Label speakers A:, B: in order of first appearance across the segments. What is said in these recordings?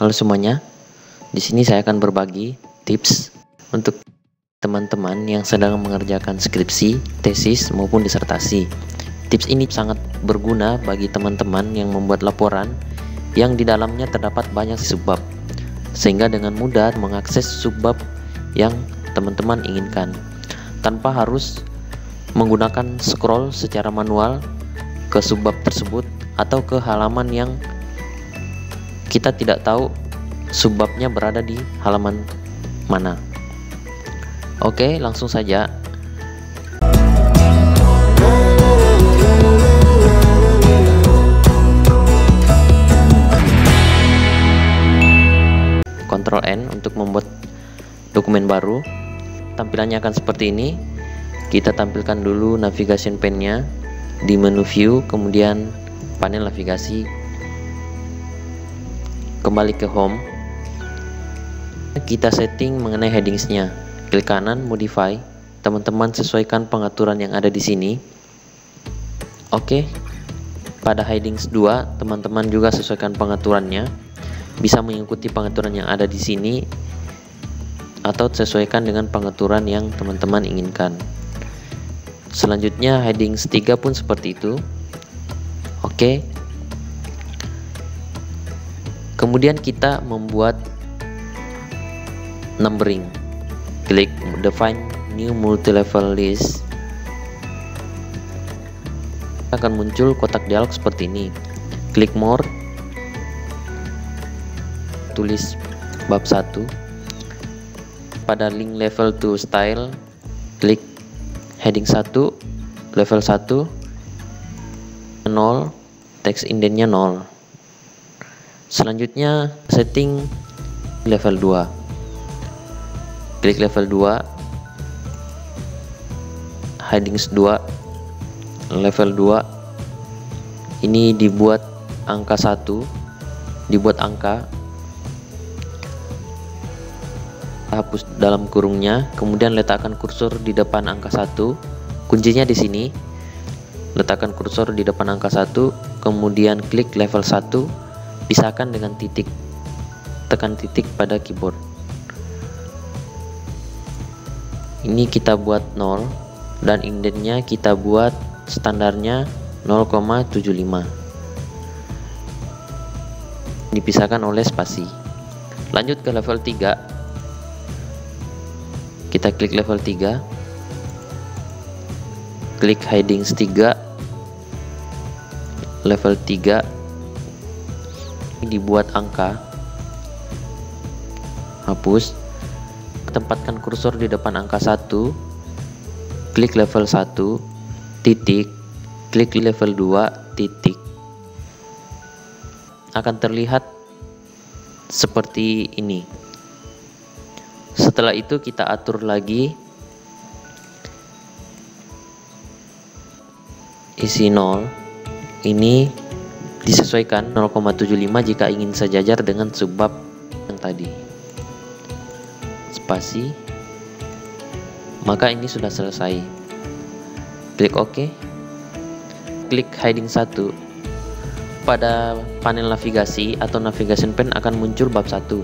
A: Halo semuanya, di sini saya akan berbagi tips untuk teman-teman yang sedang mengerjakan skripsi, tesis, maupun disertasi. Tips ini sangat berguna bagi teman-teman yang membuat laporan yang di dalamnya terdapat banyak subbab, sehingga dengan mudah mengakses subbab yang teman-teman inginkan, tanpa harus menggunakan scroll secara manual ke subbab tersebut atau ke halaman yang kita tidak tahu subbabnya berada di halaman mana. Oke, langsung saja. Ctrl N untuk membuat dokumen baru. Tampilannya akan seperti ini. Kita tampilkan dulu navigation pane-nya di menu view, kemudian panel navigasi. Kembali ke home, kita setting mengenai headingsnya. Klik kanan modify, teman-teman sesuaikan pengaturan yang ada di sini. Oke, pada headings 2 teman-teman juga sesuaikan pengaturannya, bisa mengikuti pengaturan yang ada di sini atau sesuaikan dengan pengaturan yang teman-teman inginkan. Selanjutnya headings 3 pun seperti itu. Oke, kemudian kita membuat numbering. Klik define new multi-level list. Akan muncul kotak dialog seperti ini. Klik more. Tulis bab 1. Pada link level to style, klik heading 1, level 1, 0, teks indennya 0. Selanjutnya setting level 2. Klik level 2, headings 2, level 2. Ini dibuat angka 1, dibuat angka. Hapus dalam kurungnya, kemudian letakkan kursor di depan angka 1. Kuncinya di sini. Letakkan kursor di depan angka 1, kemudian klik level 1. Pisahkan dengan titik, tekan titik pada keyboard. Ini kita buat 0 dan indennya kita buat standarnya 0,75. Dipisahkan oleh spasi. Lanjut ke level 3. Kita klik level 3. Klik headings 3. Level 3. Dibuat angka. Hapus. Tempatkan kursor di depan angka 1. Klik level 1 titik. Klik level 2 titik. Akan terlihat seperti ini. Setelah itu kita atur lagi isi 0. Ini disesuaikan 0,75 jika ingin sejajar dengan subbab yang tadi. Spasi. Maka ini sudah selesai. Klik OK. Klik heading 1. Pada panel navigasi atau navigation pane akan muncul bab 1.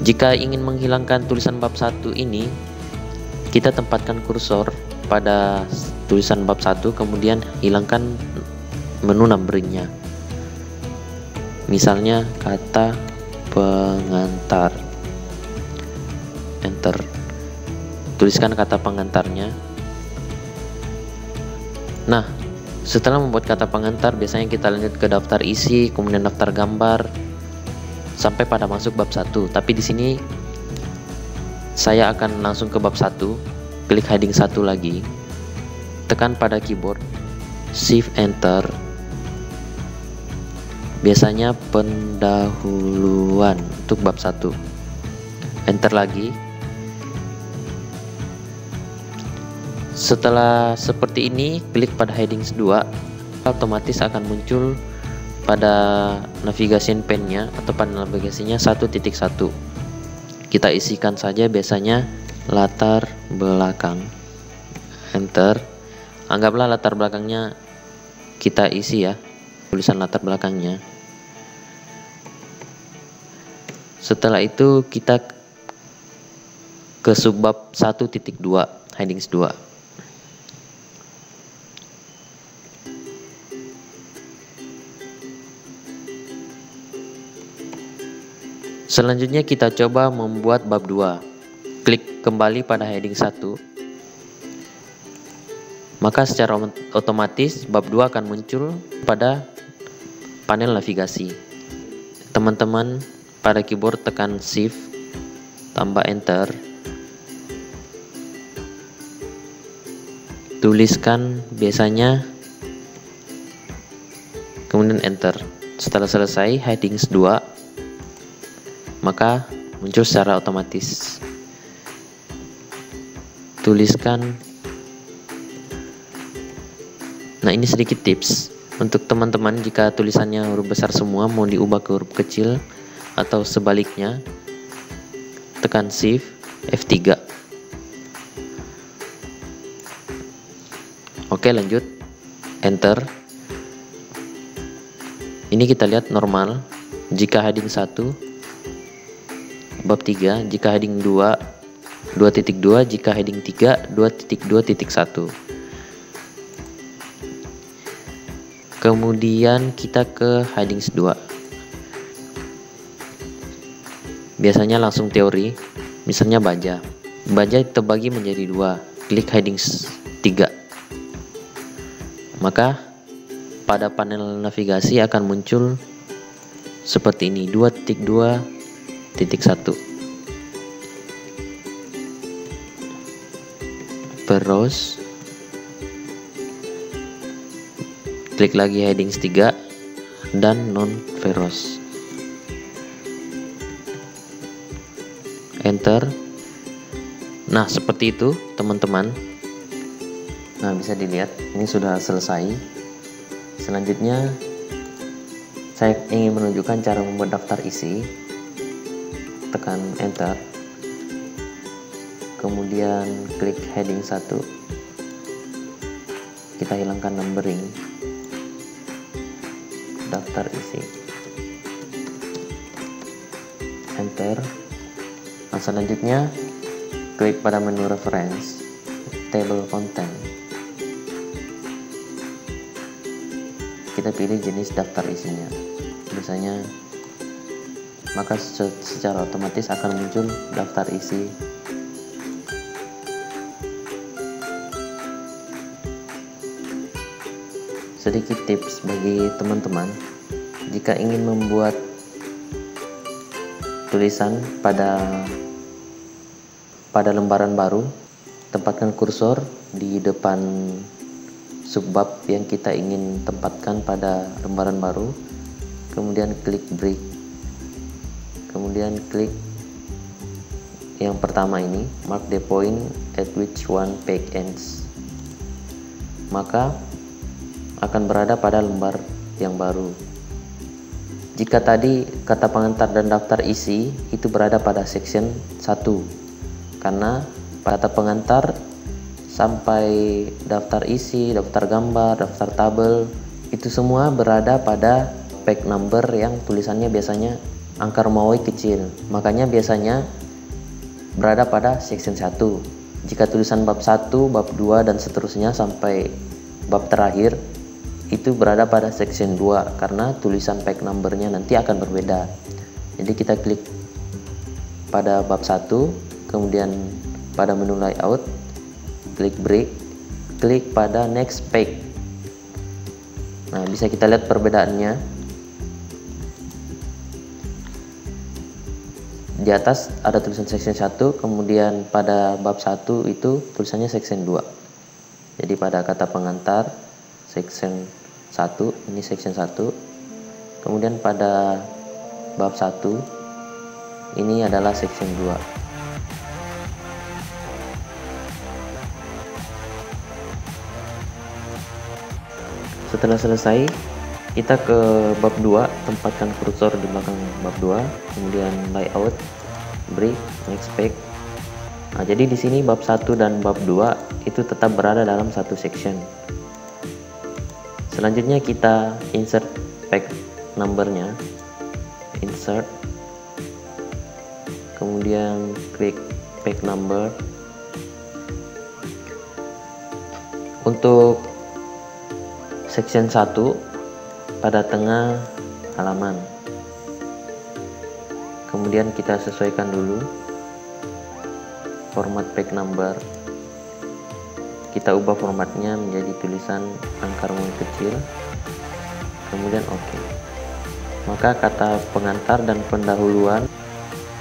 A: Jika ingin menghilangkan tulisan bab 1 ini, kita tempatkan kursor pada tulisan bab 1, kemudian hilangkan menu numberingnya. Misalnya kata pengantar. Enter. Tuliskan kata pengantarnya. Nah, setelah membuat kata pengantar, biasanya kita lanjut ke daftar isi, kemudian daftar gambar, sampai pada masuk bab 1. Tapi di sini saya akan langsung ke bab 1. Klik heading 1 lagi. Tekan pada keyboard, Shift Enter. Biasanya pendahuluan untuk bab 1. Enter lagi. Setelah seperti ini, klik pada headings 2. Otomatis akan muncul pada navigation pane-nya atau panel navigasinya 1.1. Kita isikan saja biasanya latar belakang. Enter. Anggaplah latar belakangnya kita isi ya, tulisan latar belakangnya. Setelah itu kita ke subbab 1.2 headings 2. Selanjutnya kita coba membuat bab 2. Klik kembali pada heading 1. Maka secara otomatis bab 2 akan muncul pada panel navigasi. Teman-teman pada keyboard tekan Shift tambah Enter. Tuliskan biasanya, kemudian Enter. Setelah selesai headings 2, maka muncul secara otomatis. Tuliskan. Nah, ini sedikit tips untuk teman-teman jika tulisannya huruf besar semua mau diubah ke huruf kecil atau sebaliknya, tekan Shift F3. Oke, lanjut Enter. Ini kita lihat normal jika heading 1, bab 3, jika heading 2, 2.2, jika heading 3, 2.2.1. Kemudian kita ke headings 2. Biasanya langsung teori, misalnya baja. Baja terbagi menjadi 2. Klik headings 3. Maka pada panel navigasi akan muncul seperti ini, 2.2.1. Terus klik lagi headings 3 dan non-veros. Enter. Nah, seperti itu teman-teman. Nah, bisa dilihat ini sudah selesai. Selanjutnya saya ingin menunjukkan cara membuat daftar isi. Tekan Enter. Kemudian klik heading 1. Kita hilangkan numbering. Daftar isi. Enter. Nah, selanjutnya klik pada menu reference, table content. Kita pilih jenis daftar isinya. Biasanya maka secara otomatis akan muncul daftar isi. Sedikit tips bagi teman-teman jika ingin membuat tulisan pada lembaran baru, tempatkan kursor di depan subbab yang kita ingin tempatkan pada lembaran baru, kemudian klik break, kemudian klik yang pertama ini, mark the point at which one page ends. Maka akan berada pada lembar yang baru. Jika tadi kata pengantar dan daftar isi itu berada pada section 1, karena kata pengantar sampai daftar isi, daftar gambar, daftar tabel itu semua berada pada page number yang tulisannya biasanya angka Romawi kecil. Makanya biasanya berada pada section 1. Jika tulisan bab 1, bab 2 dan seterusnya sampai bab terakhir itu berada pada section 2 karena tulisan page numbernya nanti akan berbeda. Jadi kita klik pada bab 1, kemudian pada menu layout, klik break, klik pada next page. Nah, bisa kita lihat perbedaannya. Di atas ada tulisan section 1, kemudian pada bab 1 itu tulisannya section 2. Jadi pada kata pengantar section 1, ini section 1. Kemudian pada bab 1 ini adalah section 2. Setelah selesai, kita ke bab 2, tempatkan kursor di belakang bab 2, kemudian layout, break, next page. Nah, jadi di sini bab 1 dan bab 2 itu tetap berada dalam satu section. Selanjutnya kita insert page numbernya, insert, kemudian klik page number. Untuk section 1 pada tengah halaman, kemudian kita sesuaikan dulu format page number. Kita ubah formatnya menjadi tulisan angka Romawi kecil, kemudian OK. Maka kata pengantar dan pendahuluan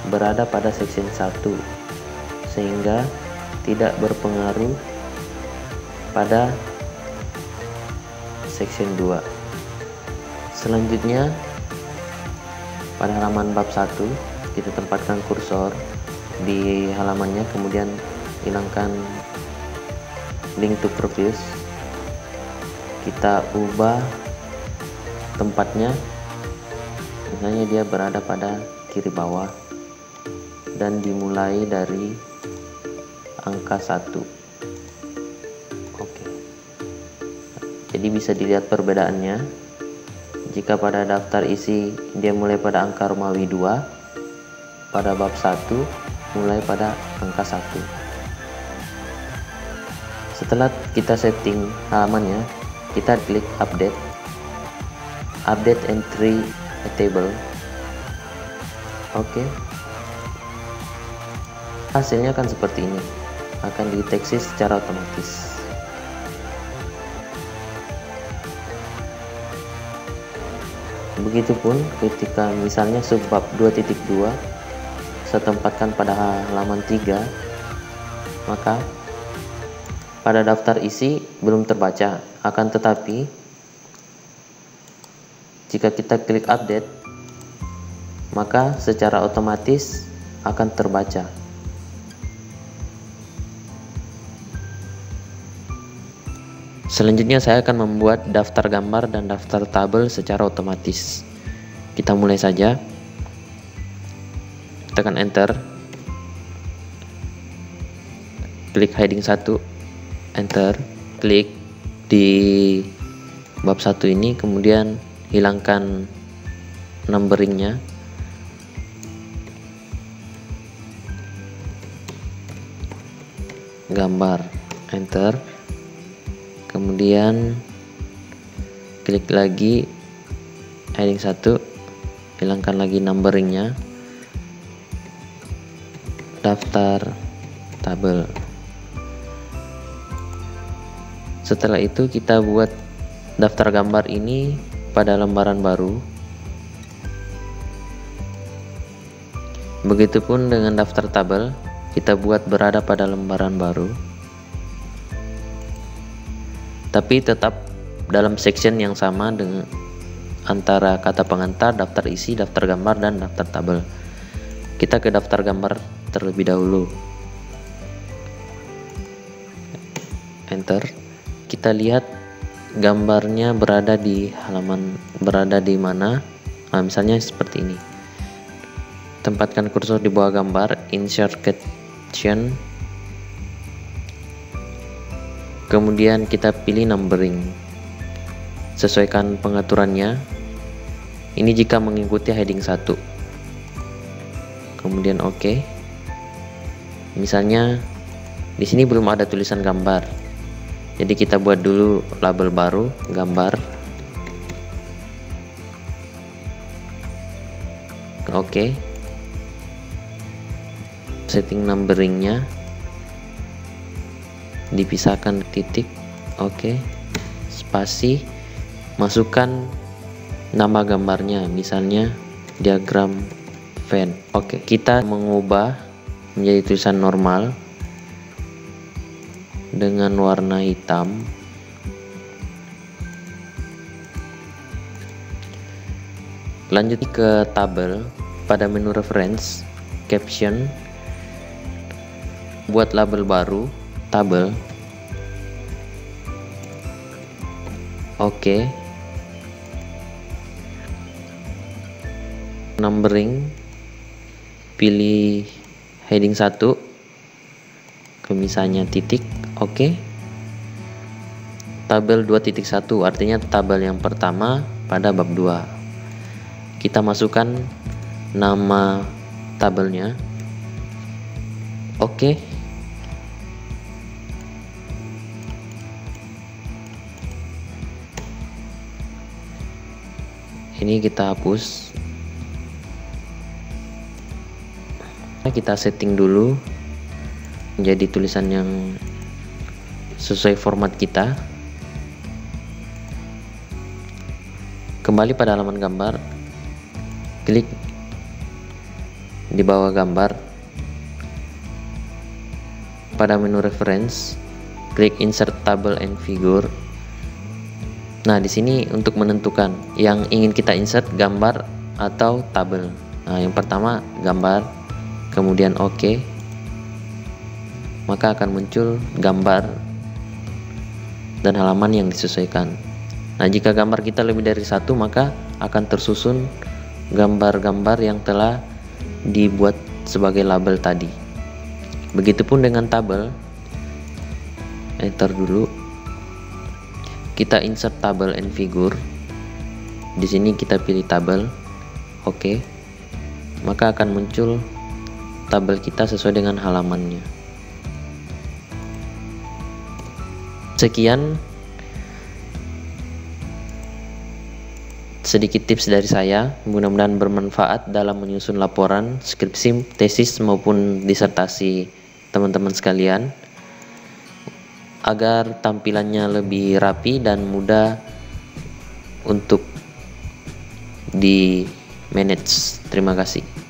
A: berada pada section 1 sehingga tidak berpengaruh pada section 2. Selanjutnya pada halaman bab 1 kita tempatkan kursor di halamannya, kemudian hilangkan link to previous. Kita ubah tempatnya, misalnya dia berada pada kiri bawah dan dimulai dari angka 1. Jadi bisa dilihat perbedaannya. Jika pada daftar isi dia mulai pada angka Romawi 2, pada bab 1 mulai pada angka 1. Setelah kita setting halamannya, kita klik update entry table. Oke. Hasilnya akan seperti ini, akan dideteksi secara otomatis. Begitupun ketika misalnya subbab 2.2 saya tempatkan pada halaman 3, maka pada daftar isi belum terbaca. Akan tetapi jika kita klik update, maka secara otomatis akan terbaca. Selanjutnya saya akan membuat daftar gambar dan daftar tabel secara otomatis. Kita mulai saja. Tekan enter. Klik heading 1, enter. Klik di bab 1 ini, kemudian hilangkan numberingnya. Gambar, enter. Kemudian klik lagi heading 1, hilangkan lagi numberingnya, daftar tabel. Setelah itu kita buat daftar gambar ini pada lembaran baru. Begitupun dengan daftar tabel, kita buat berada pada lembaran baru, tapi tetap dalam section yang sama dengan antara kata pengantar, daftar isi, daftar gambar, dan daftar tabel. Kita ke daftar gambar terlebih dahulu. Enter. Kita lihat gambarnya berada di halaman, berada di mana. Nah, misalnya seperti ini. Tempatkan kursor di bawah gambar, insert caption. Kemudian kita pilih numbering. Sesuaikan pengaturannya. Ini jika mengikuti heading 1. Kemudian OK. Misalnya di sini belum ada tulisan gambar. Jadi kita buat dulu label baru, gambar. OK. Setting numberingnya. Dipisahkan titik, oke. Spasi, masukkan nama gambarnya, misalnya diagram Venn. Oke, kita mengubah menjadi tulisan normal dengan warna hitam. Lanjut ke tabel. Pada menu reference, caption, buat label baru, tabel. Oke. Numbering, pilih heading 1, misalnya titik, oke. Tabel 2.1 artinya tabel yang pertama pada bab 2. Kita masukkan nama tabelnya, Oke. Ini kita hapus. Kita setting dulu menjadi tulisan yang sesuai format kita. Kembali pada halaman gambar, klik di bawah gambar. Pada menu reference, klik insert table and figure. Nah, di sini untuk menentukan yang ingin kita insert, gambar atau tabel. Nah, yang pertama gambar, kemudian oke. Maka akan muncul gambar dan halaman yang disesuaikan. Nah, jika gambar kita lebih dari satu, maka akan tersusun gambar-gambar yang telah dibuat sebagai label tadi. Begitupun dengan tabel. Enter dulu. Kita insert table and figure. Di sini kita pilih tabel. Oke. Maka akan muncul tabel kita sesuai dengan halamannya. Sekian sedikit tips dari saya, mudah-mudahan bermanfaat dalam menyusun laporan, skripsi, tesis maupun disertasi teman-teman sekalian, agar tampilannya lebih rapi dan mudah untuk di manage. Terima kasih.